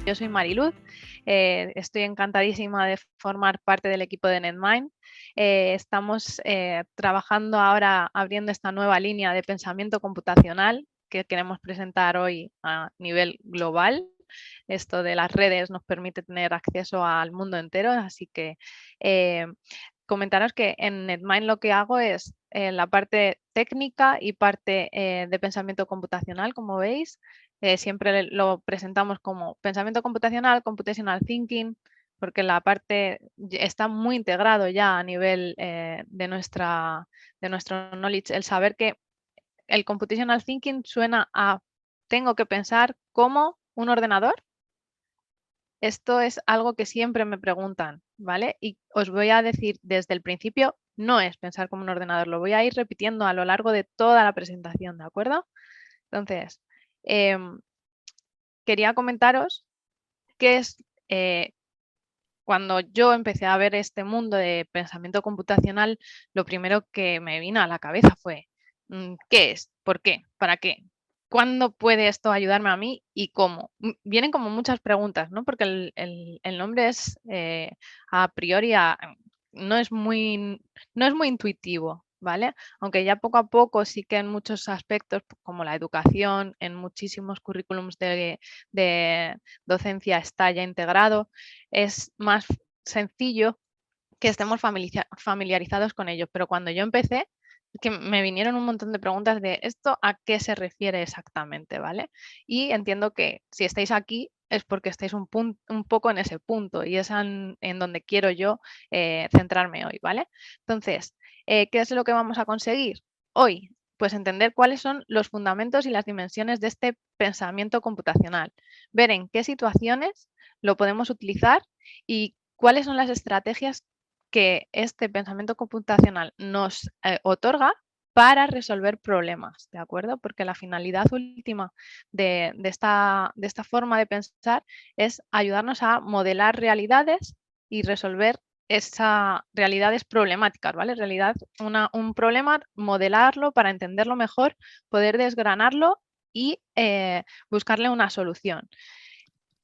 Yo soy Mariluz, estoy encantadísima de formar parte del equipo de Netmind. Estamos trabajando ahora abriendo esta nueva línea de pensamiento computacional que queremos presentar hoy a nivel global. Esto de las redes nos permite tener acceso al mundo entero, así que comentaros que en Netmind lo que hago es la parte técnica y parte de pensamiento computacional, como veis. Siempre lo presentamos como pensamiento computacional, computational thinking, porque la parte está muy integrado ya a nivel de nuestro knowledge, el saber que el computational thinking suena a tengo que pensar como un ordenador. Esto es algo que siempre me preguntan, ¿vale? Y os voy a decir desde el principio, no es pensar como un ordenador, lo voy a ir repitiendo a lo largo de toda la presentación, ¿de acuerdo? Entonces, quería comentaros que es cuando yo empecé a ver este mundo de pensamiento computacional, lo primero que me vino a la cabeza fue, ¿qué es? ¿Por qué? ¿Para qué? ¿Cuándo puede esto ayudarme a mí y cómo? Vienen como muchas preguntas, ¿no? Porque el nombre es a priori no es muy intuitivo, ¿vale? Aunque ya poco a poco sí que en muchos aspectos, como la educación, en muchísimos currículums de docencia está ya integrado, es más sencillo que estemos familiarizados con ellos. Pero cuando yo empecé, que me vinieron un montón de preguntas de esto a qué se refiere exactamente, ¿vale? Y entiendo que si estáis aquí es porque estáis un poco en ese punto y es en donde quiero yo centrarme hoy, ¿vale? Entonces, ¿qué es lo que vamos a conseguir hoy? Pues entender cuáles son los fundamentos y las dimensiones de este pensamiento computacional, ver en qué situaciones lo podemos utilizar y cuáles son las estrategias que este pensamiento computacional nos otorga para resolver problemas, ¿de acuerdo? Porque la finalidad última de esta forma de pensar es ayudarnos a modelar realidades y resolver esas realidades problemáticas, ¿vale? Realidad, un problema, modelarlo para entenderlo mejor, poder desgranarlo y buscarle una solución.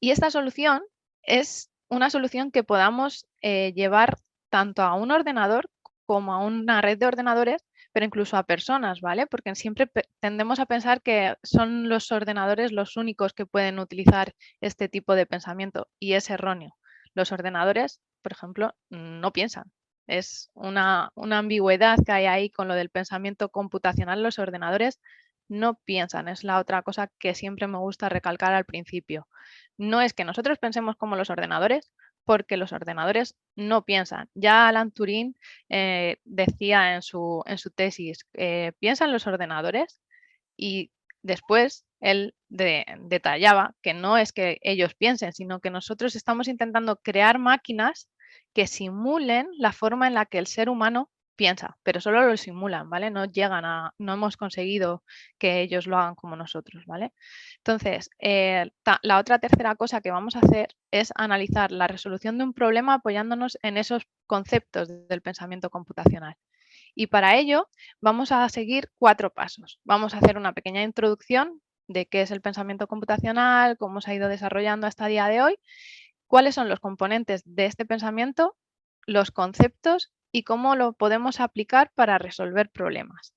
Y esta solución es una solución que podamos llevar tanto a un ordenador como a una red de ordenadores, pero incluso a personas, ¿vale? Porque siempre tendemos a pensar que son los ordenadores los únicos que pueden utilizar este tipo de pensamiento y es erróneo. Los ordenadores, por ejemplo, no piensan. Es una ambigüedad que hay ahí con lo del pensamiento computacional. Los ordenadores no piensan, es la otra cosa que siempre me gusta recalcar al principio. No es que nosotros pensemos como los ordenadores, porque los ordenadores no piensan. Ya Alan Turing decía en su tesis, ¿piensan los ordenadores? Y después él detallaba que no es que ellos piensen, sino que nosotros estamos intentando crear máquinas que simulen la forma en la que el ser humano piensa, pero solo lo simulan, ¿vale? No hemos conseguido que ellos lo hagan como nosotros, ¿vale? Entonces, la otra tercera cosa que vamos a hacer es analizar la resolución de un problema apoyándonos en esos conceptos del pensamiento computacional. Y para ello vamos a seguir 4 pasos. Vamos a hacer una pequeña introducción de qué es el pensamiento computacional, cómo se ha ido desarrollando hasta el día de hoy, cuáles son los componentes de este pensamiento, los conceptos y cómo lo podemos aplicar para resolver problemas.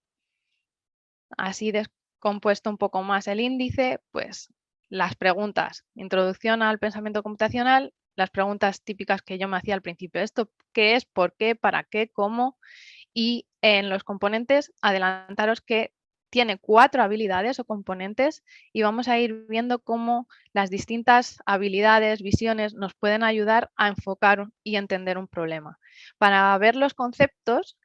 Así descompuesto un poco más el índice, pues las preguntas, introducción al pensamiento computacional, las preguntas típicas que yo me hacía al principio, ¿esto qué es? ¿Por qué? ¿Para qué? ¿Cómo? Y en los componentes, adelantaros que tiene 4 habilidades o componentes y vamos a ir viendo cómo las distintas habilidades, visiones nos pueden ayudar a enfocar y entender un problema. Para ver los conceptos,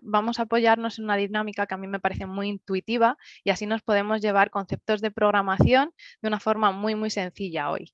vamos a apoyarnos en una dinámica que a mí me parece muy intuitiva y así nos podemos llevar conceptos de programación de una forma muy sencilla hoy.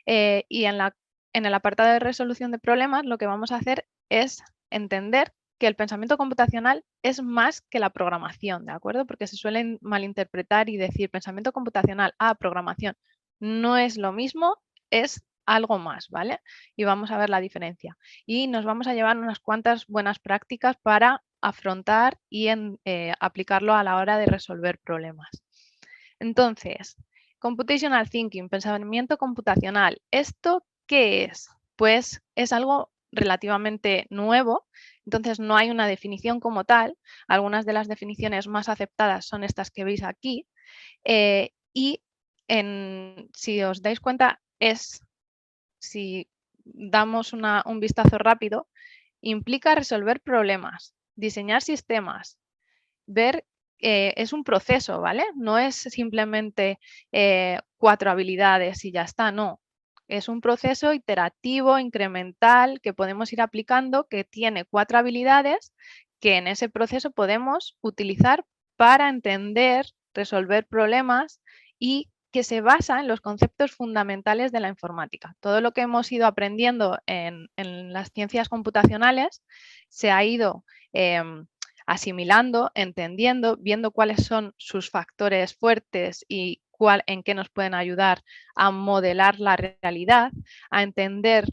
Y en el apartado de resolución de problemas, lo que vamos a hacer es entender que el pensamiento computacional es más que la programación, ¿de acuerdo? Porque se suelen malinterpretar y decir pensamiento computacional, programación. No es lo mismo, es algo más, ¿vale? Y vamos a ver la diferencia. Y nos vamos a llevar unas cuantas buenas prácticas para afrontar y aplicarlo a la hora de resolver problemas. Entonces, Computational thinking, pensamiento computacional. ¿Esto qué es? Pues es algo relativamente nuevo, entonces no hay una definición como tal. Algunas de las definiciones más aceptadas son estas que veis aquí. Y si os dais cuenta, si damos un vistazo rápido, implica resolver problemas, diseñar sistemas, ver, es un proceso, ¿vale? No es simplemente 4 habilidades y ya está, no. Es un proceso iterativo, incremental, que podemos ir aplicando, que tiene 4 habilidades que en ese proceso podemos utilizar para entender, resolver problemas y que se basa en los conceptos fundamentales de la informática. Todo lo que hemos ido aprendiendo en las ciencias computacionales se ha ido asimilando, entendiendo, viendo cuáles son sus factores fuertes y en qué nos pueden ayudar a modelar la realidad, a entender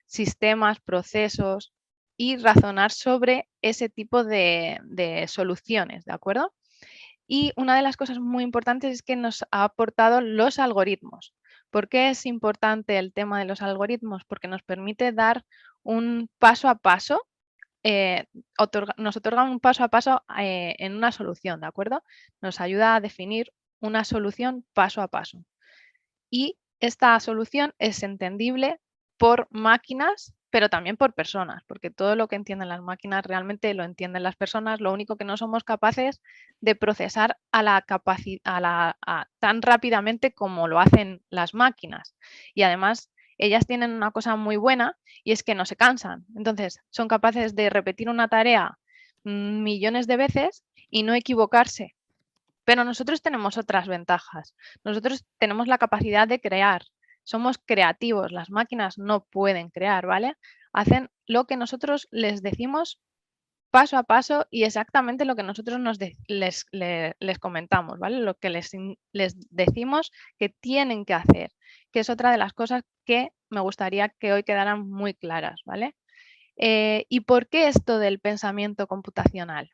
sistemas, procesos y razonar sobre ese tipo de soluciones, ¿de acuerdo? Y una de las cosas muy importantes es que nos ha aportado los algoritmos. ¿Por qué es importante el tema de los algoritmos? Porque nos permite dar un paso a paso, nos otorgan un paso a paso en una solución, ¿de acuerdo? Nos ayuda a definir una solución paso a paso. Y esta solución es entendible por máquinas, pero también por personas, porque todo lo que entienden las máquinas realmente lo entienden las personas. Lo único que no somos capaces de procesar tan rápidamente como lo hacen las máquinas. Y además, ellas tienen una cosa muy buena y es que no se cansan. Entonces, son capaces de repetir una tarea millones de veces y no equivocarse. Pero nosotros tenemos otras ventajas. Nosotros tenemos la capacidad de crear. Somos creativos. Las máquinas no pueden crear, ¿vale? Hacen lo que nosotros les decimos paso a paso y exactamente lo que nosotros les comentamos, ¿vale? Lo que les decimos que tienen que hacer, que es otra de las cosas que me gustaría que hoy quedaran muy claras, ¿vale? ¿Y por qué esto del pensamiento computacional?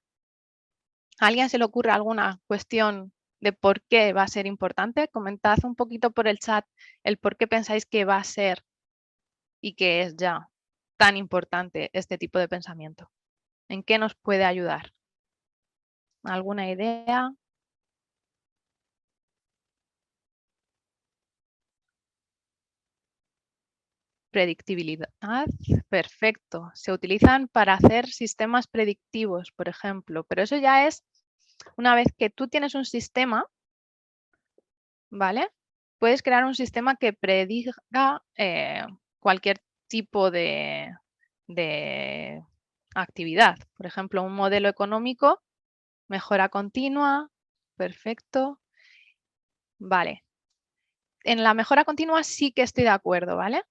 ¿A alguien se le ocurre alguna cuestión de por qué va a ser importante? Comentad un poquito por el chat el por qué pensáis que va a ser y que es ya tan importante este tipo de pensamiento. ¿En qué nos puede ayudar? ¿Alguna idea? Predictibilidad. Perfecto. Se utilizan para hacer sistemas predictivos, por ejemplo, pero eso ya es una vez que tú tienes un sistema, ¿vale? Puedes crear un sistema que prediga cualquier tipo de actividad. Por ejemplo, un modelo económico, mejora continua, perfecto. Vale. En la mejora continua sí que estoy de acuerdo, ¿vale?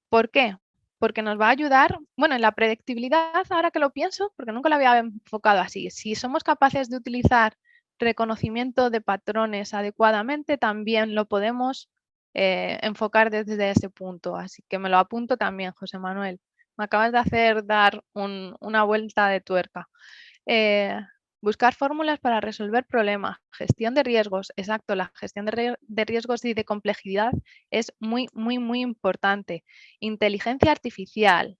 ¿Por qué? Porque nos va a ayudar, bueno, en la predictibilidad, ahora que lo pienso, porque nunca lo había enfocado así, si somos capaces de utilizar reconocimiento de patrones adecuadamente, también lo podemos enfocar desde ese punto. Así que me lo apunto también, José Manuel. Me acabas de hacer dar una vuelta de tuerca. Buscar fórmulas para resolver problemas. Gestión de riesgos. Exacto, la gestión de riesgos y de complejidad es muy, muy, muy importante. Inteligencia artificial.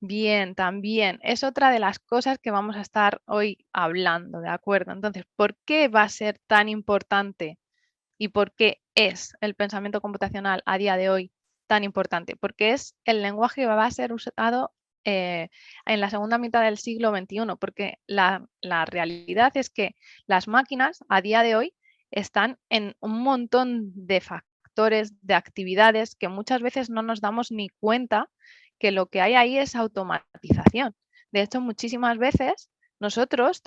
Bien, también es otra de las cosas que vamos a estar hoy hablando, ¿de acuerdo? Entonces, ¿por qué va a ser tan importante y por qué es el pensamiento computacional a día de hoy tan importante? Porque es el lenguaje que va a ser usado en la segunda mitad del siglo XXI, porque la realidad es que las máquinas a día de hoy están en un montón de factores, de actividades que muchas veces no nos damos ni cuenta que lo que hay ahí es automatización. De hecho, muchísimas veces nosotros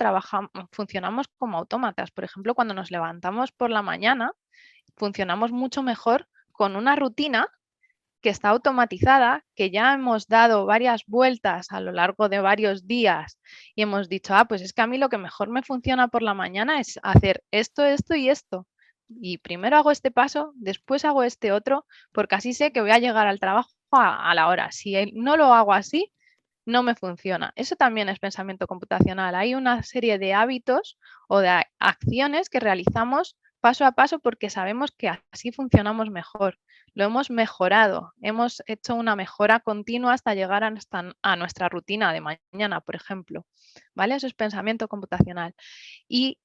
funcionamos como autómatas. Por ejemplo, cuando nos levantamos por la mañana, funcionamos mucho mejor con una rutina que está automatizada, que ya hemos dado varias vueltas a lo largo de varios días y hemos dicho, pues es que a mí lo que mejor me funciona por la mañana es hacer esto, esto y esto. Y primero hago este paso, después hago este otro, porque así sé que voy a llegar al trabajo a la hora. Si no lo hago así, no me funciona. Eso también es pensamiento computacional. Hay una serie de hábitos o de acciones que realizamos paso a paso porque sabemos que así funcionamos mejor. Lo hemos mejorado, hemos hecho una mejora continua hasta llegar a nuestra rutina de mañana, por ejemplo. ¿Vale? Eso es pensamiento computacional. Y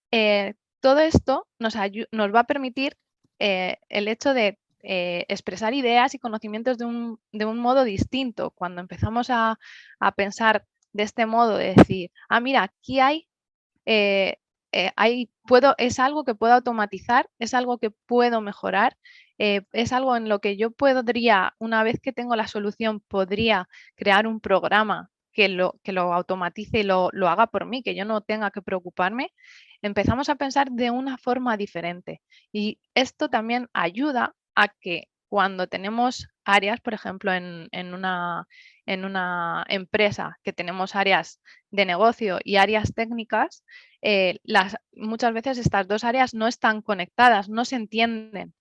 todo esto nos va a permitir el hecho de expresar ideas y conocimientos de un modo distinto. Cuando empezamos a pensar de este modo, de decir, mira, aquí eh, es algo que puedo automatizar, es algo que puedo mejorar, es algo en lo que yo podría, una vez que tengo la solución, podría crear un programa que lo automatice y lo haga por mí, que yo no tenga que preocuparme. Empezamos a pensar de una forma diferente. Y esto también ayuda a que cuando tenemos áreas, por ejemplo, en una empresa que tenemos áreas de negocio y áreas técnicas, muchas veces estas dos áreas no están conectadas, no se entienden.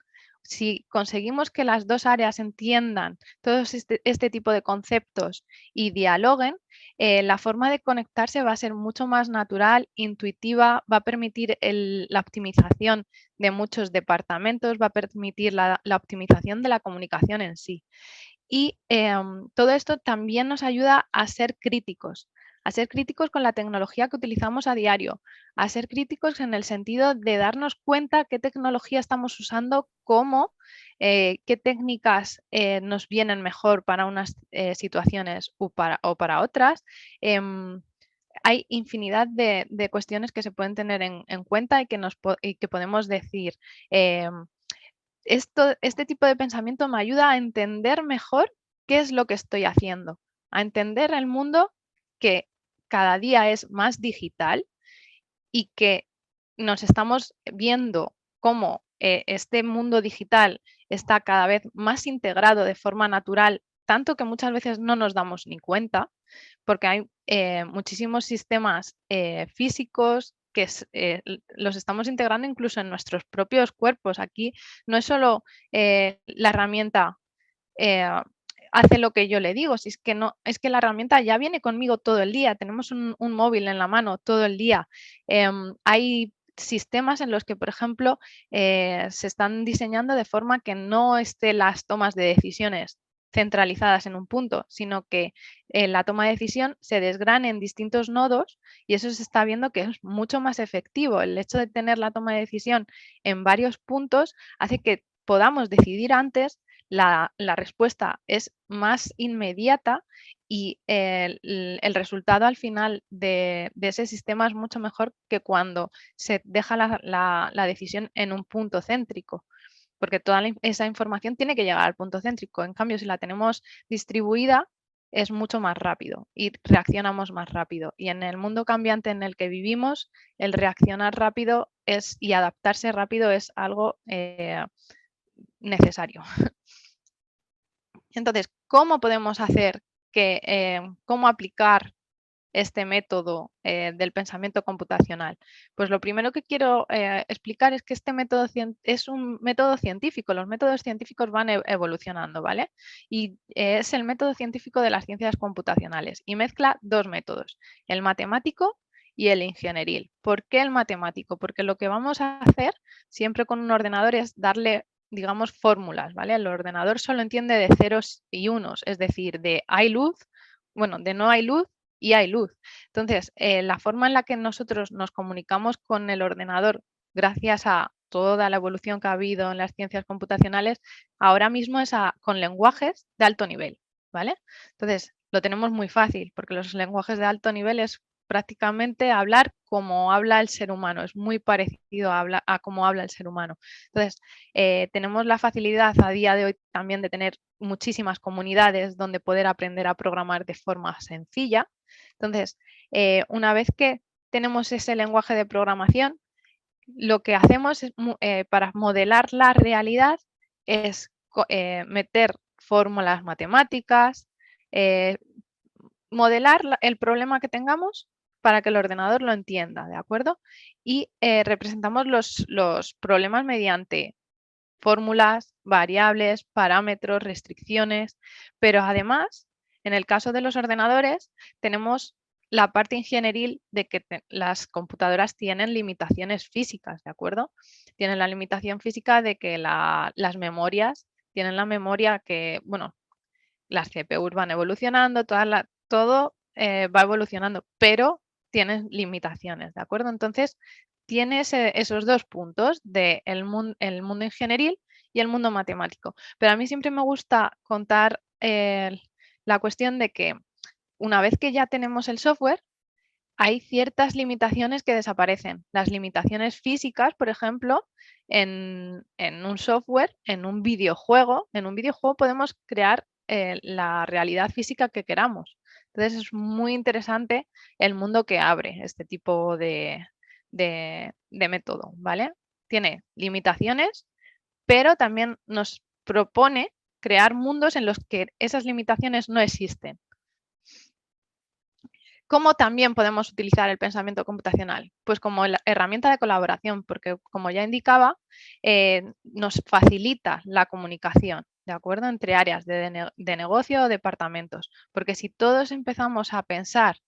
Si conseguimos que las dos áreas entiendan todos este tipo de conceptos y dialoguen, la forma de conectarse va a ser mucho más natural, intuitiva, va a permitir la optimización de muchos departamentos, va a permitir la optimización de la comunicación en sí. Y todo esto también nos ayuda a ser críticos con la tecnología que utilizamos a diario, a ser críticos en el sentido de darnos cuenta qué tecnología estamos usando, cómo, qué técnicas nos vienen mejor para unas situaciones o para otras. Hay infinidad de cuestiones que se pueden tener en cuenta y que podemos decir. Este tipo de pensamiento me ayuda a entender mejor qué es lo que estoy haciendo, a entender el mundo que cada día es más digital y que nos estamos viendo cómo este mundo digital está cada vez más integrado de forma natural, tanto que muchas veces no nos damos ni cuenta, porque hay muchísimos sistemas físicos que los estamos integrando incluso en nuestros propios cuerpos. Aquí no es solo la herramienta eh, hace lo que yo le digo, si es que no, es que la herramienta ya viene conmigo todo el día, tenemos un móvil en la mano todo el día. Hay sistemas en los que, por ejemplo, se están diseñando de forma que no estén las tomas de decisiones centralizadas en un punto, sino que la toma de decisión se desgrane en distintos nodos y eso se está viendo que es mucho más efectivo. El hecho de tener la toma de decisión en varios puntos hace que podamos decidir antes, la respuesta es más inmediata y el resultado al final de ese sistema es mucho mejor que cuando se deja la decisión en un punto céntrico, porque toda esa información tiene que llegar al punto céntrico. En cambio, si la tenemos distribuida, es mucho más rápido y reaccionamos más rápido. Y en el mundo cambiante en el que vivimos, el reaccionar rápido y adaptarse rápido es algo necesario. Entonces, ¿cómo podemos hacer cómo aplicar este método del pensamiento computacional? Pues lo primero que quiero explicar es que este método es un método científico. Los métodos científicos van evolucionando, ¿vale? Y es el método científico de las ciencias computacionales y mezcla dos métodos, el matemático y el ingenieril. ¿Por qué el matemático? Porque lo que vamos a hacer siempre con un ordenador es darle, digamos, fórmulas, ¿vale? El ordenador solo entiende de ceros y unos, es decir, de hay luz, bueno, de no hay luz y hay luz. Entonces, la forma en la que nosotros nos comunicamos con el ordenador, gracias a toda la evolución que ha habido en las ciencias computacionales, ahora mismo es con lenguajes de alto nivel, ¿vale? Entonces, lo tenemos muy fácil, porque los lenguajes de alto nivel es prácticamente hablar como habla el ser humano, es muy parecido a cómo habla el ser humano. Entonces, tenemos la facilidad a día de hoy también de tener muchísimas comunidades donde poder aprender a programar de forma sencilla. Entonces, una vez que tenemos ese lenguaje de programación, lo que hacemos para modelar la realidad es meter fórmulas matemáticas, eh, modelar el problema que tengamos para que el ordenador lo entienda, ¿de acuerdo? Y representamos los problemas mediante fórmulas, variables, parámetros, restricciones, pero además, en el caso de los ordenadores, tenemos la parte ingenieril de que las computadoras tienen limitaciones físicas, ¿de acuerdo? Tienen la limitación física de que las memorias tienen la memoria que, bueno, las CPUs van evolucionando, todo va evolucionando, pero tienen limitaciones, ¿de acuerdo? Entonces, tienes esos dos puntos el mundo ingenieril y el mundo matemático. Pero a mí siempre me gusta contar la cuestión de que una vez que ya tenemos el software, hay ciertas limitaciones que desaparecen. Las limitaciones físicas, por ejemplo, en un software, en un videojuego podemos crear la realidad física que queramos. Entonces es muy interesante el mundo que abre este tipo de método, ¿vale? Tiene limitaciones, pero también nos propone crear mundos en los que esas limitaciones no existen. ¿Cómo también podemos utilizar el pensamiento computacional? Pues como herramienta de colaboración, porque como ya indicaba, nos facilita la comunicación, ¿de acuerdo? Entre áreas de negocio o departamentos. Porque si todos empezamos a pensar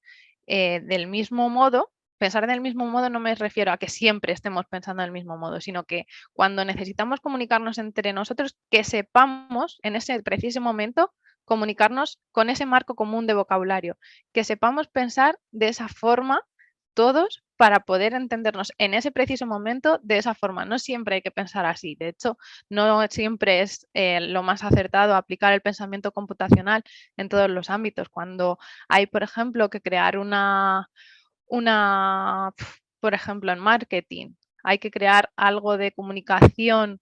del mismo modo, pensar del mismo modo no me refiero a que siempre estemos pensando del mismo modo, sino que cuando necesitamos comunicarnos entre nosotros, que sepamos en ese preciso momento comunicarnos con ese marco común de vocabulario, que sepamos pensar de esa forma todos para poder entendernos en ese preciso momento de esa forma. No siempre hay que pensar así. De hecho, no siempre es lo más acertado aplicar el pensamiento computacional en todos los ámbitos. Cuando hay, por ejemplo, que crear por ejemplo, en marketing, hay que crear algo de comunicación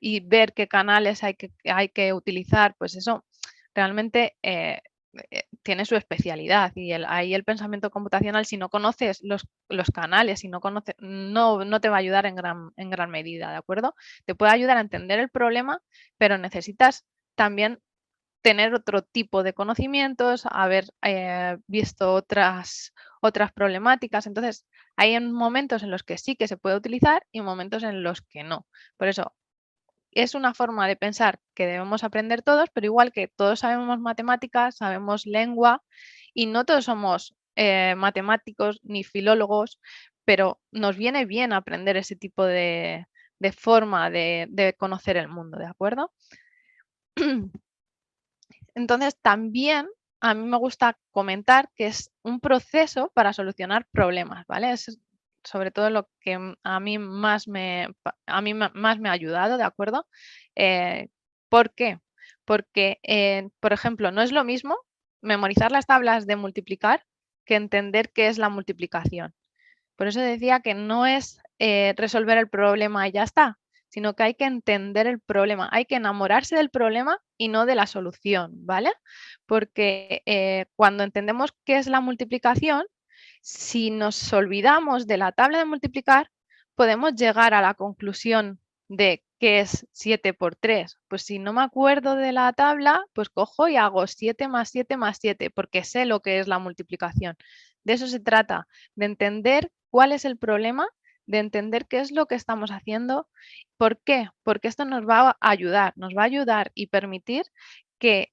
y ver qué canales hay que utilizar, pues eso realmente tiene su especialidad y ahí el pensamiento computacional, si no conoces los canales, si no conoces, no te va a ayudar en gran medida, ¿de acuerdo? Te puede ayudar a entender el problema, pero necesitas también tener otro tipo de conocimientos, haber visto otras problemáticas. Entonces, hay momentos en los que sí que se puede utilizar y momentos en los que no. Por eso, es una forma de pensar que debemos aprender todos, pero igual que todos sabemos matemáticas, sabemos lengua y no todos somos matemáticos ni filólogos, pero nos viene bien aprender ese tipo de forma de conocer el mundo, ¿de acuerdo? Entonces, también a mí me gusta comentar que es un proceso para solucionar problemas, ¿vale? Es sobre todo lo que a mí más me ha ayudado, ¿de acuerdo? ¿Por qué? Porque, por ejemplo, no es lo mismo memorizar las tablas de multiplicar que entender qué es la multiplicación. Por eso decía que no es resolver el problema y ya está, sino que hay que entender el problema, hay que enamorarse del problema y no de la solución, ¿vale? Porque cuando entendemos qué es la multiplicación, si nos olvidamos de la tabla de multiplicar, podemos llegar a la conclusión de qué es 7 por 3. Pues si no me acuerdo de la tabla, pues cojo y hago 7 más 7 más 7, porque sé lo que es la multiplicación. De eso se trata, de entender cuál es el problema, de entender qué es lo que estamos haciendo. ¿Por qué? Porque esto nos va a ayudar y permitir que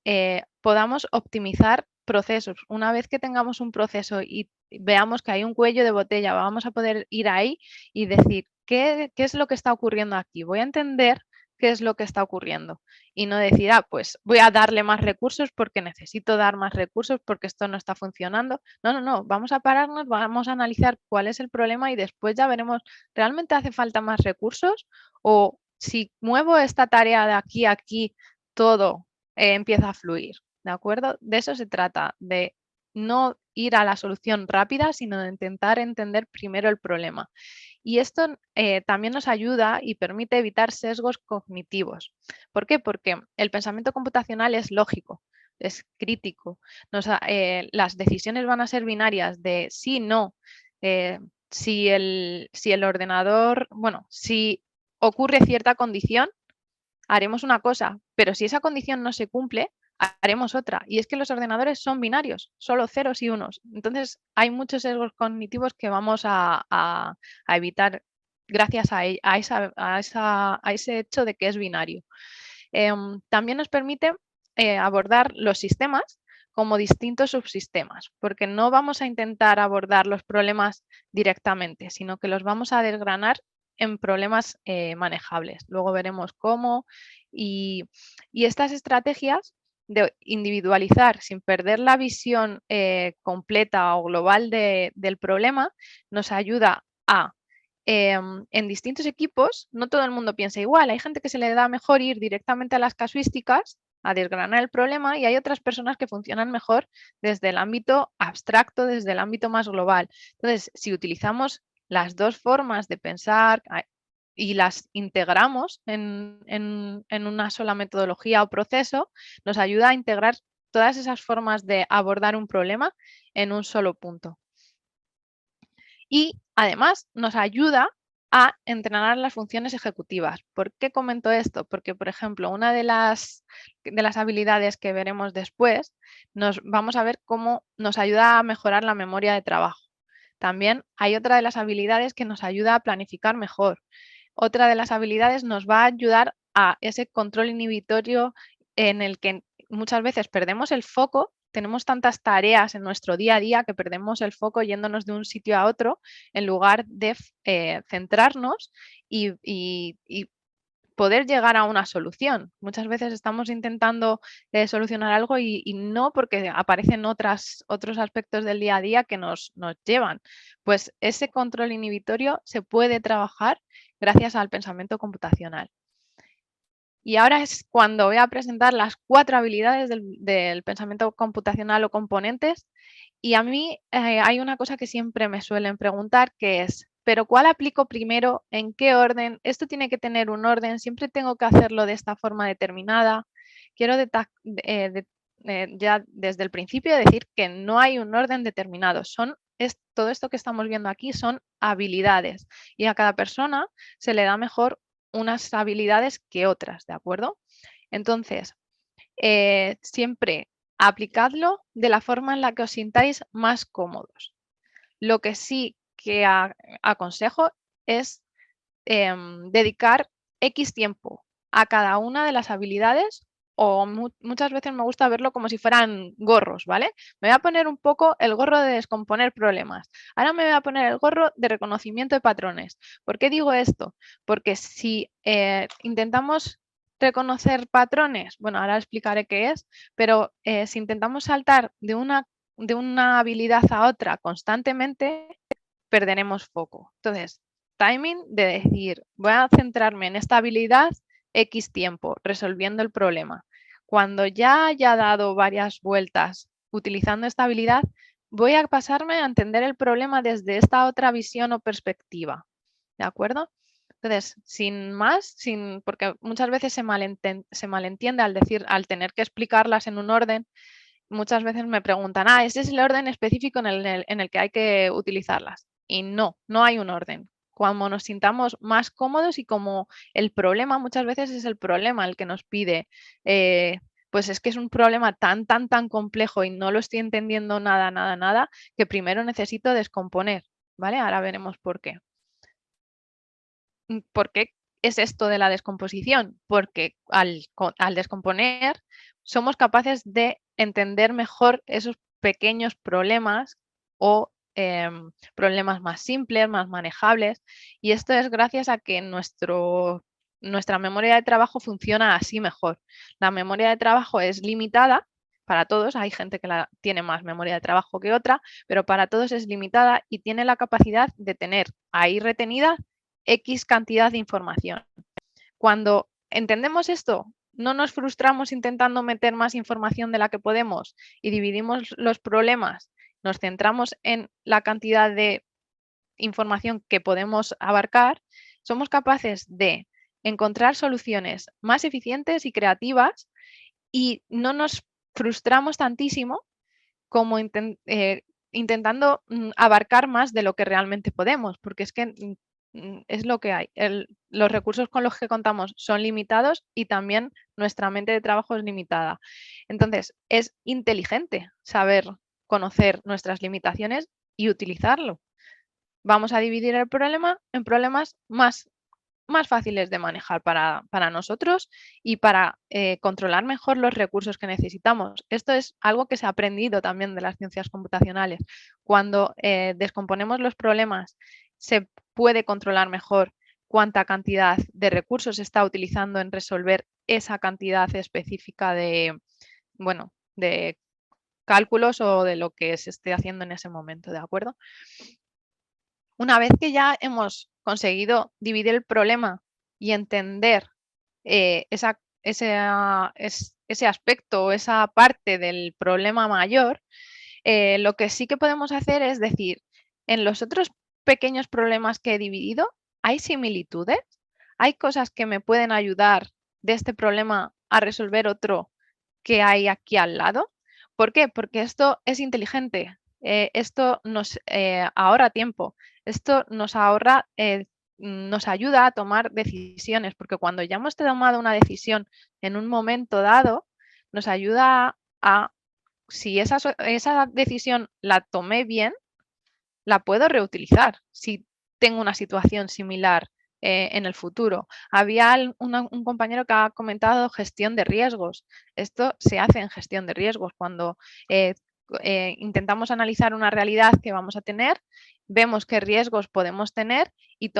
podamos optimizar procesos. Una vez que tengamos un proceso y veamos que hay un cuello de botella, vamos a poder ir ahí y decir, ¿qué es lo que está ocurriendo aquí? Voy a entender qué es lo que está ocurriendo y no decir, pues voy a darle más recursos porque necesito dar más recursos porque esto no está funcionando. No, vamos a pararnos, vamos a analizar cuál es el problema y después ya veremos, ¿realmente hace falta más recursos? O si muevo esta tarea de aquí a aquí, todo empieza a fluir, ¿de acuerdo? De eso se trata, de no ir a la solución rápida, sino de intentar entender primero el problema. Y esto también nos ayuda y permite evitar sesgos cognitivos. ¿Por qué? Porque el pensamiento computacional es lógico, es crítico. Las decisiones van a ser binarias de sí, no. Si el ordenador, bueno, si ocurre cierta condición, haremos una cosa, pero si esa condición no se cumple, haremos otra. Y es que los ordenadores son binarios, solo ceros y unos. Entonces, hay muchos sesgos cognitivos que vamos a evitar gracias a ese hecho de que es binario. También nos permite abordar los sistemas como distintos subsistemas, porque no vamos a intentar abordar los problemas directamente, sino que los vamos a desgranar en problemas manejables. Luego veremos cómo y estas estrategias de individualizar sin perder la visión completa o global del problema nos ayuda a en distintos equipos, no todo el mundo piensa igual. Hay gente que se le da mejor ir directamente a las casuísticas, a desgranar el problema, y hay otras personas que funcionan mejor desde el ámbito abstracto, desde el ámbito más global. Entonces, si utilizamos las dos formas de pensar y las integramos en una sola metodología o proceso, nos ayuda a integrar todas esas formas de abordar un problema en un solo punto. Y además nos ayuda a entrenar las funciones ejecutivas. ¿Por qué comento esto? Porque, por ejemplo, una de las habilidades que veremos después, vamos a ver cómo nos ayuda a mejorar la memoria de trabajo. También hay otra de las habilidades que nos ayuda a planificar mejor. Otra de las habilidades nos va a ayudar a ese control inhibitorio en el que muchas veces perdemos el foco. Tenemos tantas tareas en nuestro día a día que perdemos el foco yéndonos de un sitio a otro en lugar de centrarnos y poder llegar a una solución. Muchas veces estamos intentando solucionar algo y no, porque aparecen otros aspectos del día a día que nos llevan. Pues ese control inhibitorio se puede trabajar gracias al pensamiento computacional. Y ahora es cuando voy a presentar las 4 habilidades del pensamiento computacional o componentes. Y a mí hay una cosa que siempre me suelen preguntar, que es, ¿pero cuál aplico primero? ¿En qué orden? Esto tiene que tener un orden, siempre tengo que hacerlo de esta forma determinada. Quiero ya desde el principio decir que no hay un orden determinado. Todo esto que estamos viendo aquí son habilidades y a cada persona se le da mejor unas habilidades que otras, ¿de acuerdo? Entonces, siempre aplicadlo de la forma en la que os sintáis más cómodos. Lo que sí que aconsejo es dedicar X tiempo a cada una de las habilidades, o muchas veces me gusta verlo como si fueran gorros, ¿vale? Me voy a poner un poco el gorro de descomponer problemas. Ahora me voy a poner el gorro de reconocimiento de patrones. ¿Por qué digo esto? Porque si intentamos reconocer patrones, bueno, ahora explicaré qué es, pero si intentamos saltar de una habilidad a otra constantemente, perderemos foco. Entonces, timing de decir, voy a centrarme en esta habilidad X tiempo, resolviendo el problema. Cuando ya haya dado varias vueltas utilizando esta habilidad, voy a pasarme a entender el problema desde esta otra visión o perspectiva. ¿De acuerdo? Entonces, sin más, porque muchas veces se malentiende al tener que explicarlas en un orden. Muchas veces me preguntan, ese es el orden específico en el que hay que utilizarlas. Y no hay un orden. Cuando nos sintamos más cómodos y como el problema, muchas veces es el problema el que nos pide, pues es que es un problema tan complejo y no lo estoy entendiendo nada, que primero necesito descomponer, ¿vale? Ahora veremos por qué. ¿Por qué es esto de la descomposición? Porque al descomponer somos capaces de entender mejor esos pequeños problemas o problemas más simples, más manejables. Y esto es gracias a que nuestra memoria de trabajo funciona así mejor. La memoria de trabajo es limitada para todos. Hay gente que tiene más memoria de trabajo que otra, pero para todos es limitada y tiene la capacidad de tener ahí retenida X cantidad de información. Cuando entendemos esto, no nos frustramos intentando meter más información de la que podemos y dividimos los problemas, nos centramos en la cantidad de información que podemos abarcar, somos capaces de encontrar soluciones más eficientes y creativas y no nos frustramos tantísimo como intentando abarcar más de lo que realmente podemos, porque es que es lo que hay. Los recursos con los que contamos son limitados y también nuestra mente de trabajo es limitada. Entonces, es inteligente saber conocer nuestras limitaciones y utilizarlo. Vamos a dividir el problema en problemas más más fáciles de manejar para nosotros y para controlar mejor los recursos que necesitamos. Esto es algo que se ha aprendido también de las ciencias computacionales. Cuando descomponemos los problemas, se puede controlar mejor cuánta cantidad de recursos se está utilizando en resolver esa cantidad específica de, bueno, de cálculos o de lo que se esté haciendo en ese momento, ¿de acuerdo? Una vez que ya hemos conseguido dividir el problema y entender ese aspecto o esa parte del problema mayor, lo que sí que podemos hacer es decir, en los otros pequeños problemas que he dividido, ¿hay similitudes? ¿Hay cosas que me pueden ayudar de este problema a resolver otro que hay aquí al lado? ¿Por qué? Porque esto es inteligente, esto nos ahorra tiempo, esto nos ahorra, nos ayuda a tomar decisiones, porque cuando ya hemos tomado una decisión en un momento dado, nos ayuda a, si esa decisión la tomé bien, la puedo reutilizar si tengo una situación similar en el futuro. Había un compañero que ha comentado gestión de riesgos. Esto se hace en gestión de riesgos cuando intentamos analizar una realidad que vamos a tener, vemos qué riesgos podemos tener y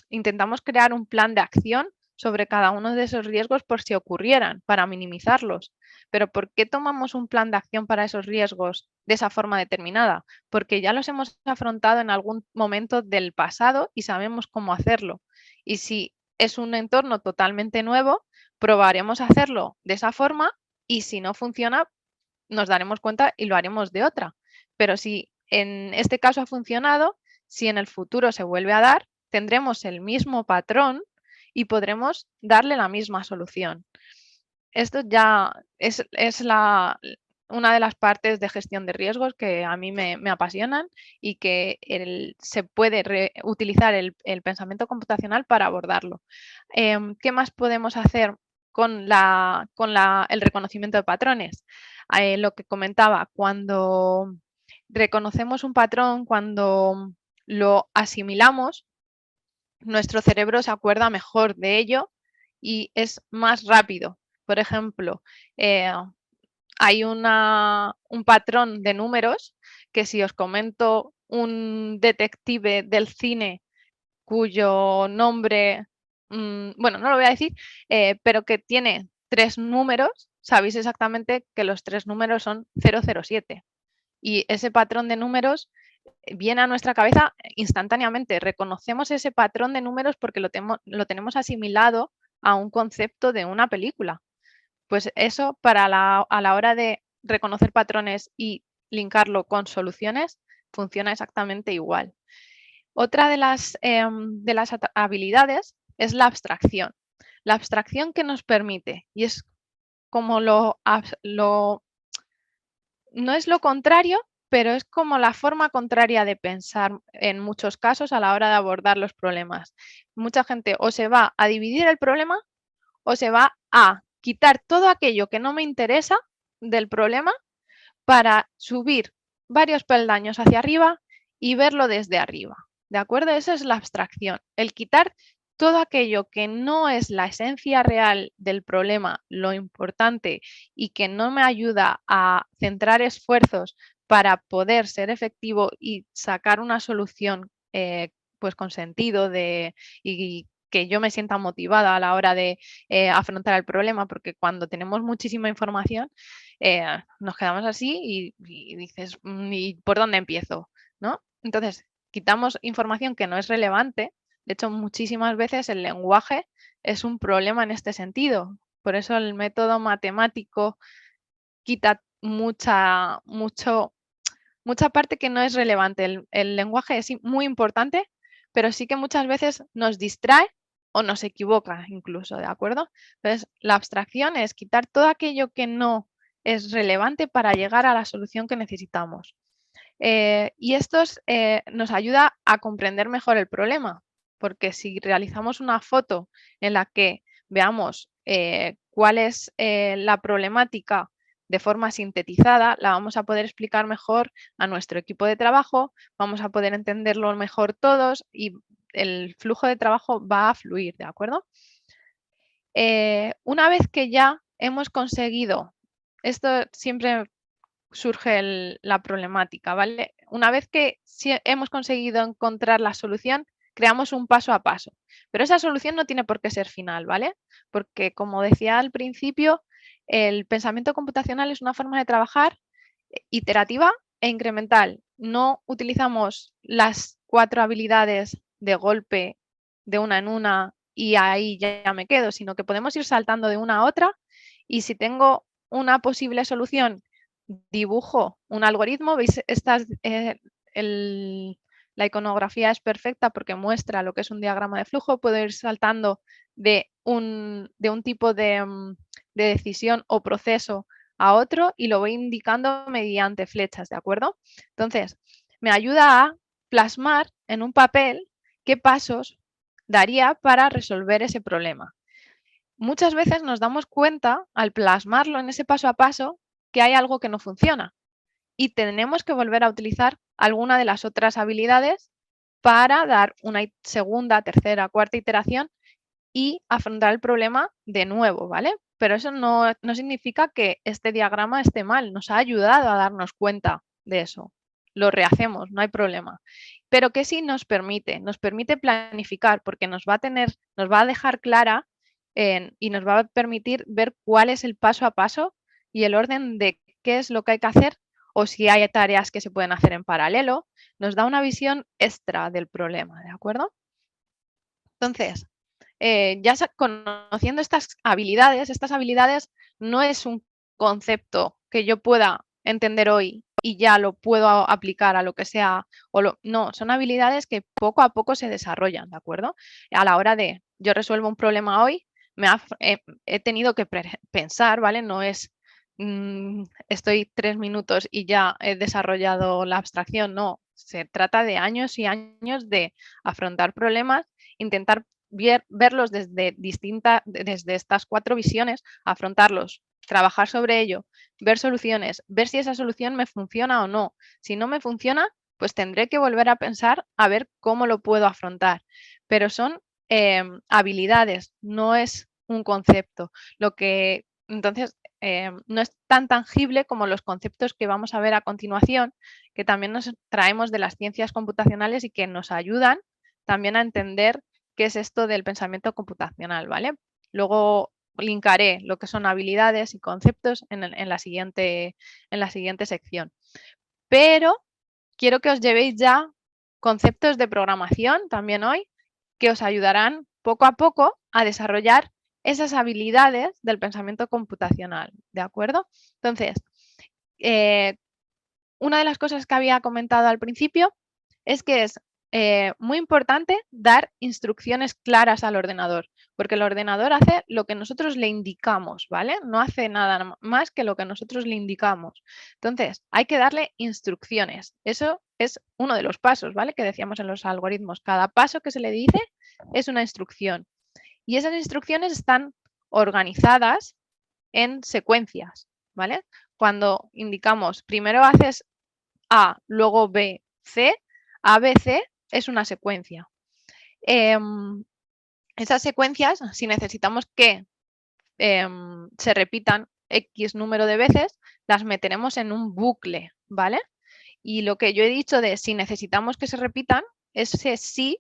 intentamos crear un plan de acción sobre cada uno de esos riesgos por si ocurrieran, para minimizarlos. Pero ¿por qué tomamos un plan de acción para esos riesgos de esa forma determinada? Porque ya los hemos afrontado en algún momento del pasado y sabemos cómo hacerlo. Y si es un entorno totalmente nuevo, probaremos a hacerlo de esa forma y si no funciona, nos daremos cuenta y lo haremos de otra. Pero si en este caso ha funcionado, si en el futuro se vuelve a dar, tendremos el mismo patrón y podremos darle la misma solución. Esto ya es una de las partes de gestión de riesgos que a mí me apasionan y que se puede utilizar el pensamiento computacional para abordarlo. ¿Qué más podemos hacer con el reconocimiento de patrones? Lo que comentaba, cuando reconocemos un patrón, cuando lo asimilamos, nuestro cerebro se acuerda mejor de ello y es más rápido. Por ejemplo, hay un patrón de números que si os comento un detective del cine cuyo nombre, bueno, no lo voy a decir, pero que tiene 3 números, sabéis exactamente que los 3 números son 007. Y ese patrón de números viene a nuestra cabeza instantáneamente. Reconocemos ese patrón de números porque lo tenemos asimilado a un concepto de una película. Pues eso a la hora de reconocer patrones y linkarlo con soluciones funciona exactamente igual. Otra de las habilidades es la abstracción. La abstracción que nos permite, y es como no es lo contrario, pero es como la forma contraria de pensar en muchos casos a la hora de abordar los problemas. Mucha gente o se va a dividir el problema o se va a quitar todo aquello que no me interesa del problema para subir varios peldaños hacia arriba y verlo desde arriba. ¿De acuerdo? Esa es la abstracción, el quitar todo aquello que no es la esencia real del problema, lo importante y que no me ayuda a centrar esfuerzos para poder ser efectivo y sacar una solución pues con sentido y que yo me sienta motivada a la hora de afrontar el problema, porque cuando tenemos muchísima información nos quedamos así y dices, ¿y por dónde empiezo? ¿No? Entonces, quitamos información que no es relevante. De hecho, muchísimas veces el lenguaje es un problema en este sentido. Por eso el método matemático quita mucha parte que no es relevante. El lenguaje es muy importante, pero sí que muchas veces nos distrae o nos equivoca incluso, ¿de acuerdo? Entonces, la abstracción es quitar todo aquello que no es relevante para llegar a la solución que necesitamos. Y esto nos ayuda a comprender mejor el problema, porque si realizamos una foto en la que veamos cuál es la problemática de forma sintetizada, la vamos a poder explicar mejor a nuestro equipo de trabajo, vamos a poder entenderlo mejor todos y el flujo de trabajo va a fluir, ¿de acuerdo? Una vez que ya hemos conseguido, esto siempre surge la problemática, ¿vale? Una vez que hemos conseguido encontrar la solución, creamos un paso a paso. Pero esa solución no tiene por qué ser final, ¿vale? Porque, como decía al principio, el pensamiento computacional es una forma de trabajar iterativa e incremental. No utilizamos las 4 habilidades de golpe de una en una y ahí ya me quedo, sino que podemos ir saltando de una a otra y si tengo una posible solución, dibujo un algoritmo. ¿Veis? La iconografía es perfecta porque muestra lo que es un diagrama de flujo. Puedo ir saltando de un tipo de decisión o proceso a otro y lo voy indicando mediante flechas, ¿de acuerdo? Entonces, me ayuda a plasmar en un papel qué pasos daría para resolver ese problema. Muchas veces nos damos cuenta, al plasmarlo en ese paso a paso, que hay algo que no funciona y tenemos que volver a utilizar alguna de las otras habilidades para dar una segunda, tercera, cuarta iteración y afrontar el problema de nuevo, ¿vale? Pero eso no significa que este diagrama esté mal, nos ha ayudado a darnos cuenta de eso. Lo rehacemos, no hay problema. Pero que sí nos permite planificar porque nos va a dejar clara y nos va a permitir ver cuál es el paso a paso y el orden de qué es lo que hay que hacer o si hay tareas que se pueden hacer en paralelo, nos da una visión extra del problema, ¿de acuerdo? Entonces, ya conociendo estas habilidades no es un concepto que yo pueda entender hoy y ya lo puedo aplicar a lo que sea, no, son habilidades que poco a poco se desarrollan, ¿de acuerdo? A la hora de yo resuelvo un problema hoy, he tenido que pensar, ¿vale? No es estoy 3 minutos y ya he desarrollado la abstracción, no, se trata de años y años de afrontar problemas, intentar verlos desde estas 4 visiones, afrontarlos, trabajar sobre ello, ver soluciones, ver si esa solución me funciona o no. Si no me funciona, pues tendré que volver a pensar a ver cómo lo puedo afrontar. Pero son habilidades, no es un concepto. Entonces, no es tan tangible como los conceptos que vamos a ver a continuación, que también nos traemos de las ciencias computacionales y que nos ayudan también a entender qué es esto del pensamiento computacional, ¿vale? Luego linkaré lo que son habilidades y conceptos en la siguiente sección. Pero quiero que os llevéis ya conceptos de programación también hoy que os ayudarán poco a poco a desarrollar esas habilidades del pensamiento computacional, ¿de acuerdo? Entonces, una de las cosas que había comentado al principio es que es muy importante dar instrucciones claras al ordenador, porque el ordenador hace lo que nosotros le indicamos, ¿vale? No hace nada más que lo que nosotros le indicamos. Entonces, hay que darle instrucciones. Eso es uno de los pasos, ¿vale? Que decíamos en los algoritmos. Cada paso que se le dice es una instrucción. Y esas instrucciones están organizadas en secuencias, ¿vale? Cuando indicamos primero haces A, luego B, C, A, B, C es una secuencia. Esas secuencias, si necesitamos que se repitan X número de veces, las meteremos en un bucle, ¿vale? Y lo que yo he dicho de si necesitamos que se repitan, ese sí,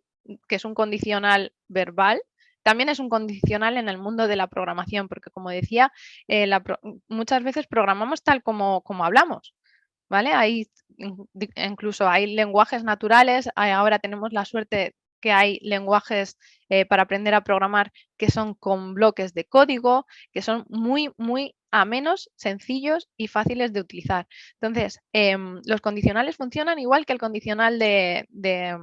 que es un condicional verbal, también es un condicional en el mundo de la programación, porque como decía, muchas veces programamos tal como hablamos, ¿vale? Incluso hay lenguajes naturales, ahora tenemos la suerte que hay lenguajes para aprender a programar que son con bloques de código, que son muy, muy amenos, sencillos y fáciles de utilizar. Entonces, los condicionales funcionan igual que el condicional que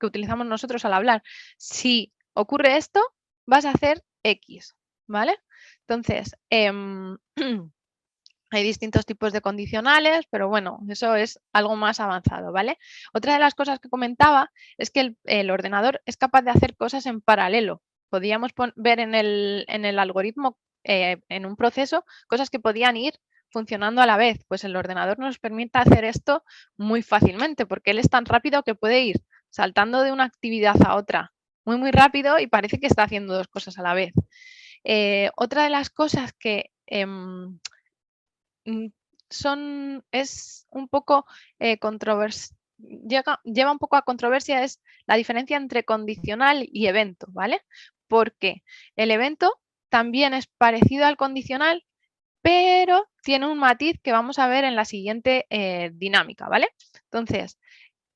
utilizamos nosotros al hablar. Si ocurre esto, vas a hacer X, ¿vale? Entonces, hay distintos tipos de condicionales, pero bueno, eso es algo más avanzado, ¿vale? Otra de las cosas que comentaba es que el ordenador es capaz de hacer cosas en paralelo. Podríamos ver en el algoritmo, en un proceso, cosas que podían ir funcionando a la vez. Pues el ordenador nos permite hacer esto muy fácilmente porque él es tan rápido que puede ir saltando de una actividad a otra muy, muy rápido y parece que está haciendo dos cosas a la vez. Otra de las cosas que es un poco lleva un poco a controversia es la diferencia entre condicional y evento, ¿vale? Porque el evento también es parecido al condicional, pero tiene un matiz que vamos a ver en la siguiente dinámica, ¿vale? Entonces,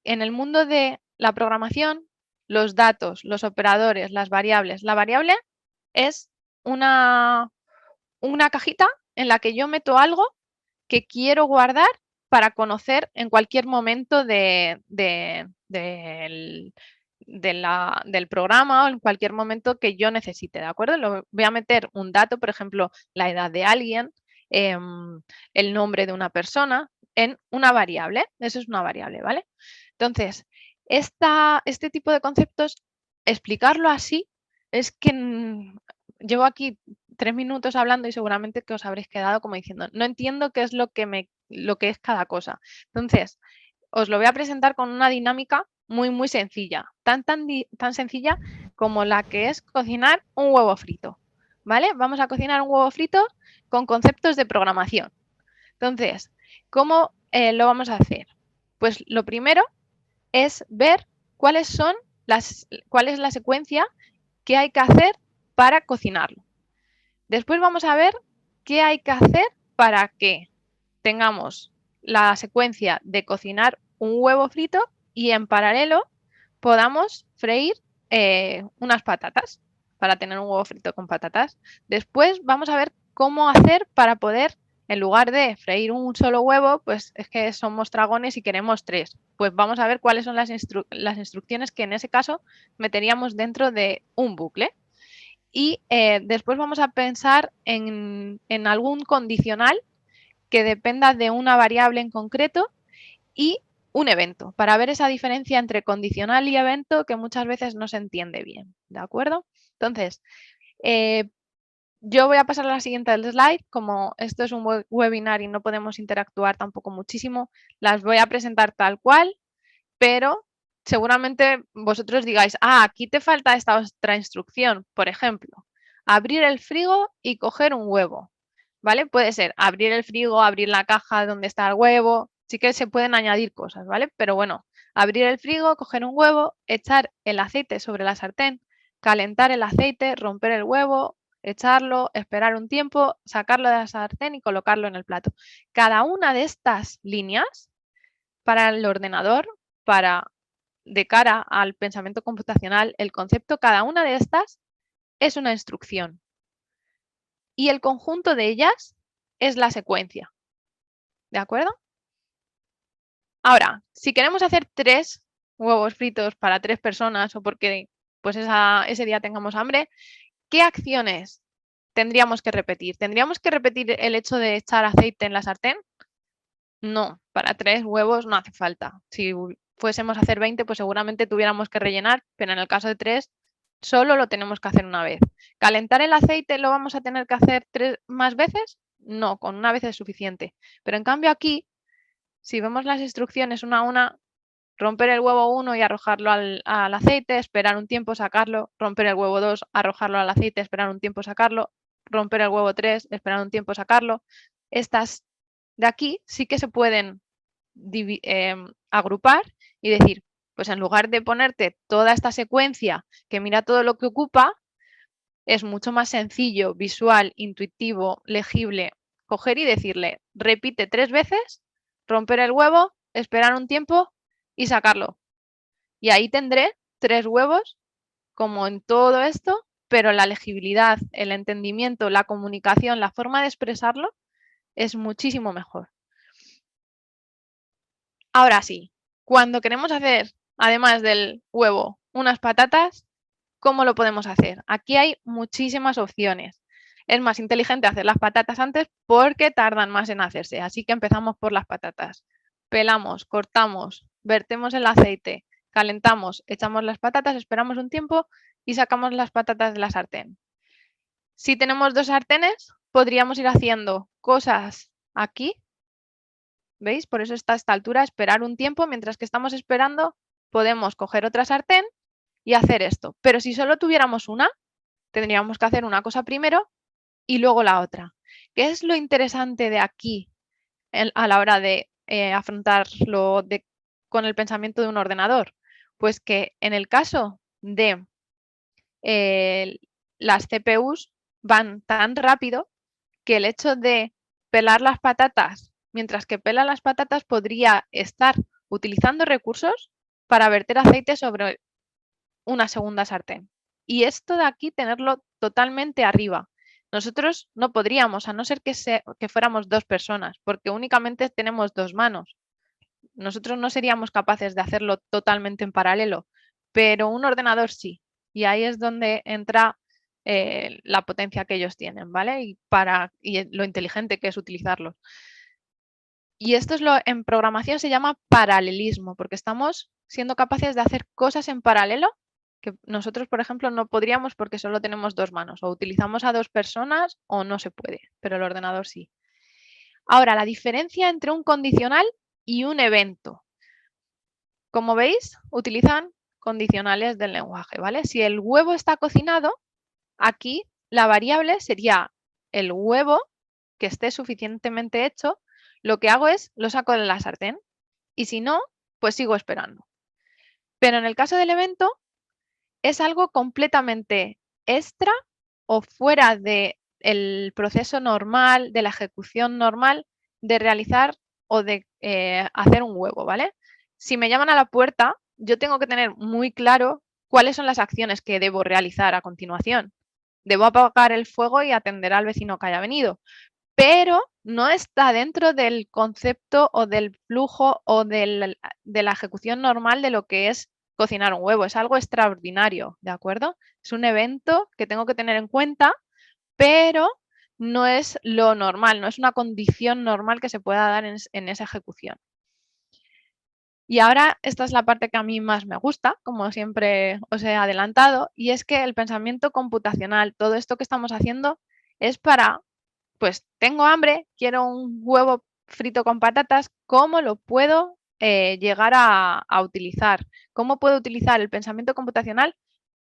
en el mundo de la programación, los datos, los operadores, las variables. La variable es una cajita en la que yo meto algo que quiero guardar para conocer en cualquier momento del programa o en cualquier momento que yo necesite, ¿de acuerdo? Voy a meter un dato, por ejemplo, la edad de alguien, el nombre de una persona, en una variable. Eso es una variable, ¿vale? Entonces, este tipo de conceptos, explicarlo así es que llevo aquí 3 minutos hablando y seguramente que os habréis quedado como diciendo, no entiendo qué es lo que es cada cosa. Entonces, os lo voy a presentar con una dinámica muy, muy sencilla, tan sencilla como la que es cocinar un huevo frito, ¿vale? Vamos a cocinar un huevo frito con conceptos de programación. Entonces, ¿cómo lo vamos a hacer? Pues lo primero es ver cuál es la secuencia que hay que hacer para cocinarlo. Después vamos a ver qué hay que hacer para que tengamos la secuencia de cocinar un huevo frito y en paralelo podamos freír unas patatas para tener un huevo frito con patatas. Después vamos a ver cómo hacer para poder, en lugar de freír un solo huevo, pues es que somos dragones y queremos 3. Pues vamos a ver cuáles son las instrucciones que en ese caso meteríamos dentro de un bucle. Y después vamos a pensar en algún condicional que dependa de una variable en concreto y un evento, para ver esa diferencia entre condicional y evento que muchas veces no se entiende bien, ¿de acuerdo? Entonces, yo voy a pasar a la siguiente slide. Como esto es un webinar y no podemos interactuar tampoco muchísimo, las voy a presentar tal cual, pero seguramente vosotros digáis, aquí te falta esta otra instrucción, por ejemplo, abrir el frigo y coger un huevo, ¿vale? Puede ser abrir el frigo, abrir la caja donde está el huevo, sí que se pueden añadir cosas, ¿vale? Pero bueno, abrir el frigo, coger un huevo, echar el aceite sobre la sartén, calentar el aceite, romper el huevo, echarlo, esperar un tiempo, sacarlo de la sartén y colocarlo en el plato. Cada una de estas líneas para el ordenador, de cara al pensamiento computacional, el concepto, cada una de estas es una instrucción y el conjunto de ellas es la secuencia. ¿De acuerdo? Ahora, si queremos hacer 3 huevos fritos para 3 personas o porque pues ese día tengamos hambre, ¿qué acciones tendríamos que repetir? ¿Tendríamos que repetir el hecho de echar aceite en la sartén? No, para 3 huevos no hace falta. Si fuésemos a hacer 20, pues seguramente tuviéramos que rellenar, pero en el caso de 3 solo lo tenemos que hacer una vez. ¿Calentar el aceite lo vamos a tener que hacer 3 más veces? No, con una vez es suficiente. Pero en cambio aquí, si vemos las instrucciones una a una, romper el huevo 1 y arrojarlo al aceite, esperar un tiempo, sacarlo, romper el huevo 2, arrojarlo al aceite, esperar un tiempo, sacarlo, romper el huevo 3, esperar un tiempo, sacarlo. Estas de aquí sí que se pueden agrupar y decir, pues en lugar de ponerte toda esta secuencia que mira todo lo que ocupa, es mucho más sencillo, visual, intuitivo, legible, coger y decirle, repite 3 veces, romper el huevo, esperar un tiempo y sacarlo. Y ahí tendré 3 huevos, como en todo esto, pero la legibilidad, el entendimiento, la comunicación, la forma de expresarlo es muchísimo mejor. Ahora sí, cuando queremos hacer, además del huevo, unas patatas, ¿cómo lo podemos hacer? Aquí hay muchísimas opciones. Es más inteligente hacer las patatas antes porque tardan más en hacerse. Así que empezamos por las patatas. Pelamos, cortamos, vertemos el aceite, calentamos, echamos las patatas, esperamos un tiempo y sacamos las patatas de la sartén. Si tenemos 2 sartenes, podríamos ir haciendo cosas aquí. ¿Veis? Por eso está a esta altura, esperar un tiempo. Mientras que estamos esperando, podemos coger otra sartén y hacer esto. Pero si solo tuviéramos una, tendríamos que hacer una cosa primero y luego la otra. ¿Qué es lo interesante de aquí a la hora de afrontarlo con el pensamiento de un ordenador? Pues que en el caso de las CPUs van tan rápido que el hecho de pelar las patatas, mientras que pela las patatas podría estar utilizando recursos para verter aceite sobre una segunda sartén. Y esto de aquí tenerlo totalmente arriba. Nosotros no podríamos, a no ser que fuéramos dos personas, porque únicamente tenemos dos manos. Nosotros no seríamos capaces de hacerlo totalmente en paralelo, pero un ordenador sí. Y ahí es donde entra la potencia que ellos tienen, ¿vale? Y lo inteligente que es utilizarlos. Y esto en programación se llama paralelismo, porque estamos siendo capaces de hacer cosas en paralelo que nosotros, por ejemplo, no podríamos porque solo tenemos dos manos. O utilizamos a dos personas o no se puede, pero el ordenador sí. Ahora, la diferencia entre un condicional y un evento. Como veis, utilizan condicionales del lenguaje, ¿vale? Si el huevo está cocinado, aquí la variable sería el huevo que esté suficientemente hecho. Lo que hago es lo saco de la sartén y si no, pues sigo esperando. Pero en el caso del evento, es algo completamente extra o fuera del proceso normal, de la ejecución normal de realizar o de hacer un huevo, ¿vale? Si me llaman a la puerta, yo tengo que tener muy claro cuáles son las acciones que debo realizar a continuación. Debo apagar el fuego y atender al vecino que haya venido, pero no está dentro del concepto o del flujo o de la ejecución normal de lo que es cocinar un huevo. Es algo extraordinario, ¿de acuerdo? Es un evento que tengo que tener en cuenta, pero no es lo normal, no es una condición normal que se pueda dar en esa ejecución. Y ahora esta es la parte que a mí más me gusta, como siempre os he adelantado, y es que el pensamiento computacional, todo esto que estamos haciendo es para, pues tengo hambre, quiero un huevo frito con patatas, ¿cómo lo puedo llegar a utilizar? ¿Cómo puedo utilizar el pensamiento computacional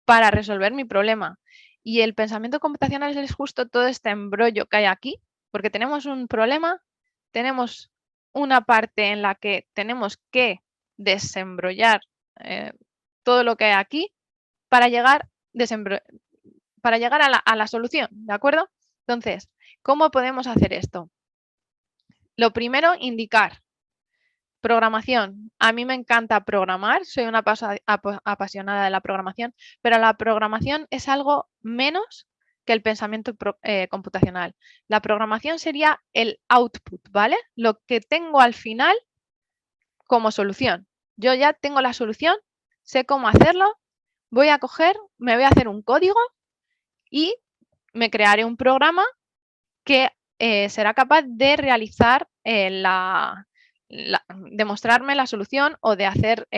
para resolver mi problema? Y el pensamiento computacional es justo todo este embrollo que hay aquí, porque tenemos un problema, tenemos una parte en la que tenemos que desembrollar todo lo que hay aquí para llegar, a la solución, ¿de acuerdo? Entonces, ¿cómo podemos hacer esto? Lo primero, indicar. Programación. A mí me encanta programar, soy una apasionada de la programación, pero la programación es algo menos que el pensamiento computacional. La programación sería el output, ¿vale? Lo que tengo al final como solución. Yo ya tengo la solución, sé cómo hacerlo, voy a coger, me voy a hacer un código y me crearé un programa que será capaz de realizar de mostrarme la solución o de hacer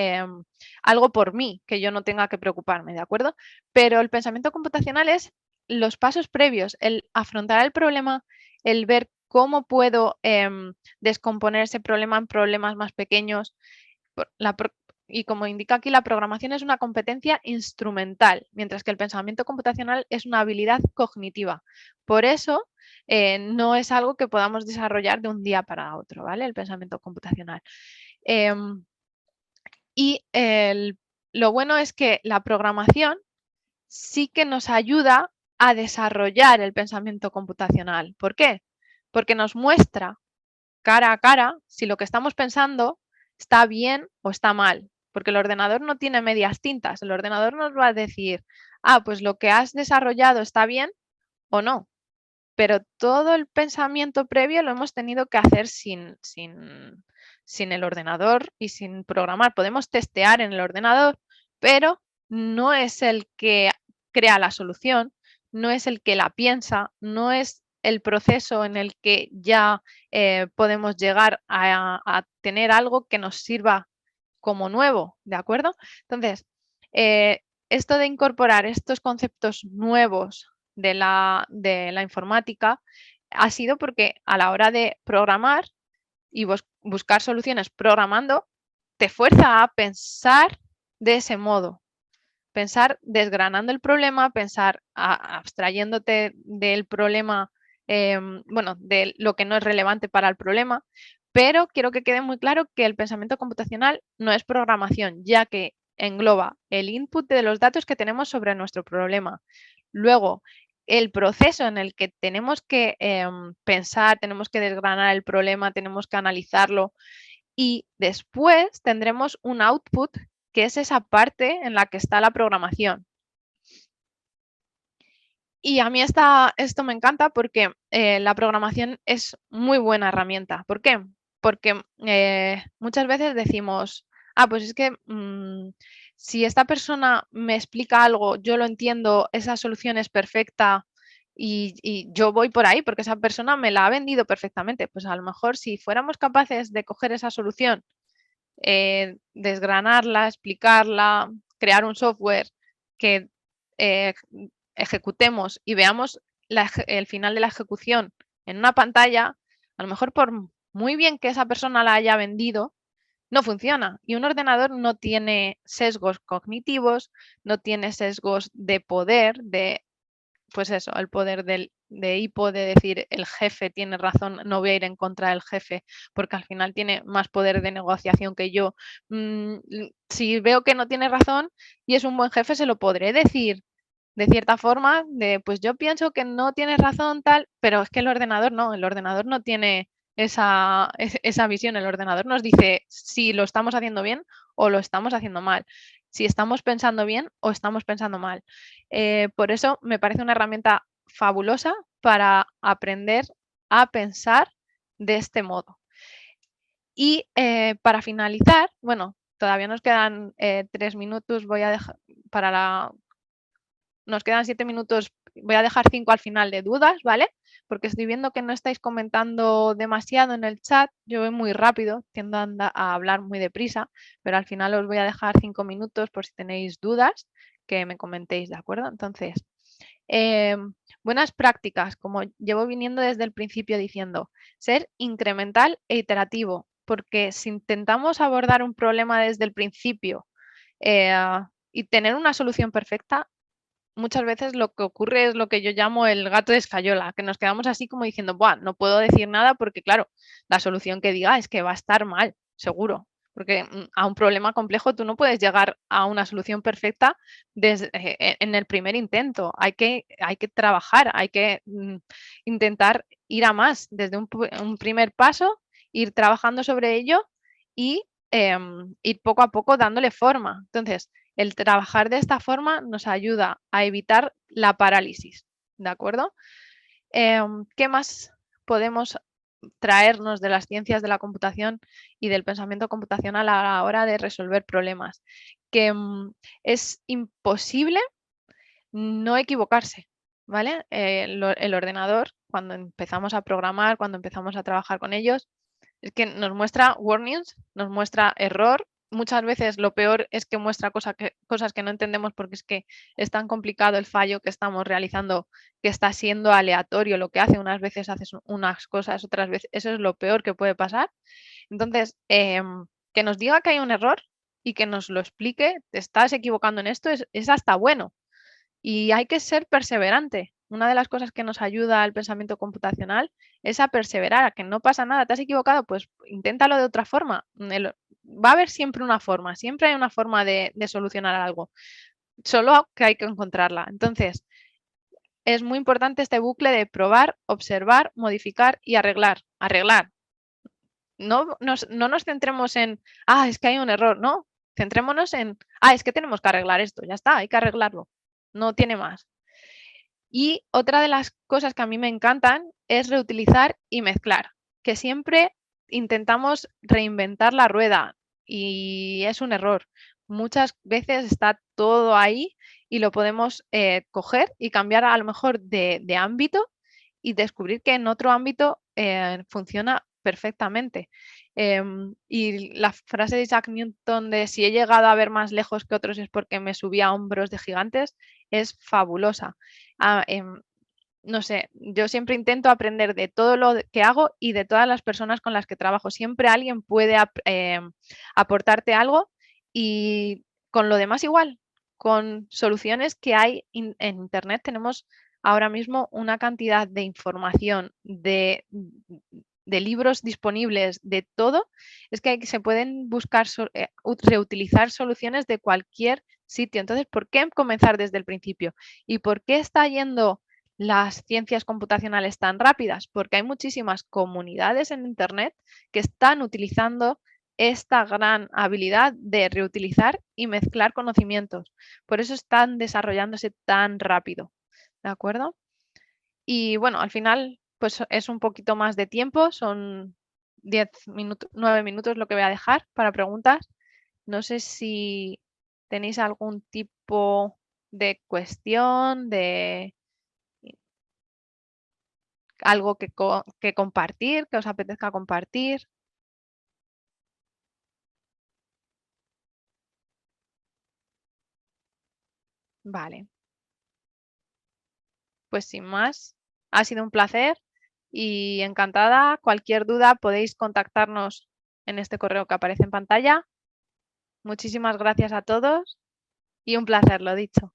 algo por mí, que yo no tenga que preocuparme, ¿de acuerdo? Pero el pensamiento computacional es los pasos previos, el afrontar el problema, el ver cómo puedo descomponer ese problema en problemas más pequeños. Y como indica aquí, la programación es una competencia instrumental, mientras que el pensamiento computacional es una habilidad cognitiva. Por eso, no es algo que podamos desarrollar de un día para otro, ¿vale? El pensamiento computacional. Lo bueno es que la programación sí que nos ayuda a desarrollar el pensamiento computacional. ¿Por qué? Porque nos muestra cara a cara si lo que estamos pensando está bien o está mal. Porque el ordenador no tiene medias tintas. El ordenador nos va a decir, pues lo que has desarrollado está bien o no. Pero todo el pensamiento previo lo hemos tenido que hacer sin el ordenador y sin programar. Podemos testear en el ordenador, pero no es el que crea la solución, no es el que la piensa, no es el proceso en el que ya podemos llegar a tener algo que nos sirva como nuevo, ¿de acuerdo? Entonces, esto de incorporar estos conceptos nuevos de la informática ha sido porque a la hora de programar y buscar soluciones programando, te fuerza a pensar de ese modo. Pensar desgranando el problema, pensar abstrayéndote del problema, bueno, de lo que no es relevante para el problema, pero quiero que quede muy claro que el pensamiento computacional no es programación, ya que engloba el input de los datos que tenemos sobre nuestro problema. Luego, el proceso en el que tenemos que pensar, tenemos que desgranar el problema, tenemos que analizarlo y después tendremos un output que es esa parte en la que está la programación. Y a mí esto me encanta porque la programación es muy buena herramienta. ¿Por qué? Porque muchas veces decimos, pues es que si esta persona me explica algo, yo lo entiendo, esa solución es perfecta y yo voy por ahí porque esa persona me la ha vendido perfectamente. Pues a lo mejor si fuéramos capaces de coger esa solución, desgranarla, explicarla, crear un software que eh, ejecutemos y veamos el final de la ejecución en una pantalla, a lo mejor por muy bien que esa persona la haya vendido, no funciona. Y un ordenador no tiene sesgos cognitivos, no tiene sesgos de poder, de pues eso, el poder de hipo, de decir el jefe tiene razón, no voy a ir en contra del jefe, porque al final tiene más poder de negociación que yo. Si veo que no tiene razón y es un buen jefe, se lo podré decir de cierta forma, de pues yo pienso que no tienes razón, tal, pero es que el ordenador no tiene esa visión, el ordenador nos dice si lo estamos haciendo bien o lo estamos haciendo mal, si estamos pensando bien o estamos pensando mal. Por eso me parece una herramienta fabulosa para aprender a pensar de este modo. Y para finalizar, bueno, todavía nos quedan 3 minutos, voy a dejar nos quedan 7 minutos, voy a dejar 5 al final de dudas, ¿vale? Porque estoy viendo que no estáis comentando demasiado en el chat, yo voy muy rápido, tiendo a hablar muy deprisa, pero al final os voy a dejar 5 minutos por si tenéis dudas, que me comentéis, ¿de acuerdo? Entonces, buenas prácticas, como llevo viniendo desde el principio diciendo, ser incremental e iterativo, porque si intentamos abordar un problema desde el principio y tener una solución perfecta, muchas veces lo que ocurre es lo que yo llamo el gato de escayola, que nos quedamos así como diciendo, buah, no puedo decir nada porque, claro, la solución que diga es que va a estar mal, seguro. Porque a un problema complejo tú no puedes llegar a una solución perfecta en el primer intento. Hay que trabajar, hay que intentar ir a más desde un primer paso, ir trabajando sobre ello y ir poco a poco dándole forma. Entonces, el trabajar de esta forma nos ayuda a evitar la parálisis, ¿de acuerdo? ¿Qué más podemos traernos de las ciencias de la computación y del pensamiento computacional a la hora de resolver problemas? Que es imposible no equivocarse, ¿vale? El ordenador, cuando empezamos a programar, cuando empezamos a trabajar con ellos, es que nos muestra warnings, nos muestra error. Muchas veces lo peor es que muestra cosas que no entendemos porque es que es tan complicado el fallo que estamos realizando que está siendo aleatorio lo que hace. Unas veces haces unas cosas, otras veces eso es lo peor que puede pasar. Entonces, que nos diga que hay un error y que nos lo explique, te estás equivocando en esto, es hasta bueno. Y hay que ser perseverante. Una de las cosas que nos ayuda al pensamiento computacional es a perseverar, a que no pasa nada, te has equivocado, pues inténtalo de otra forma. Va a haber siempre una forma, siempre hay una forma de solucionar algo, solo que hay que encontrarla. Entonces, es muy importante este bucle de probar, observar, modificar y arreglar. Arreglar. No nos centremos en, es que hay un error, no. Centrémonos en, es que tenemos que arreglar esto, ya está, hay que arreglarlo. No tiene más. Y otra de las cosas que a mí me encantan es reutilizar y mezclar, que siempre intentamos reinventar la rueda y es un error. Muchas veces está todo ahí y lo podemos coger y cambiar a lo mejor de ámbito y descubrir que en otro ámbito funciona perfectamente. Y la frase de Isaac Newton de si he llegado a ver más lejos que otros es porque me subí a hombros de gigantes es fabulosa. No sé, yo siempre intento aprender de todo lo que hago y de todas las personas con las que trabajo. Siempre alguien puede aportarte algo y con lo demás igual, con soluciones que hay en Internet tenemos ahora mismo una cantidad de información, de libros disponibles, de todo, es que se pueden buscar, reutilizar soluciones de cualquier sitio. Entonces, ¿por qué comenzar desde el principio? ¿Y por qué está yendo las ciencias computacionales tan rápidas? Porque hay muchísimas comunidades en Internet que están utilizando esta gran habilidad de reutilizar y mezclar conocimientos. Por eso están desarrollándose tan rápido, ¿de acuerdo? Y bueno, al final pues es un poquito más de tiempo, son 10 minutos, 9 minutos lo que voy a dejar para preguntas. No sé si tenéis algún tipo de cuestión, de algo que compartir, que os apetezca compartir. Vale, pues sin más, ha sido un placer y encantada. Cualquier duda podéis contactarnos en este correo que aparece en pantalla. Muchísimas gracias a todos y un placer, lo dicho.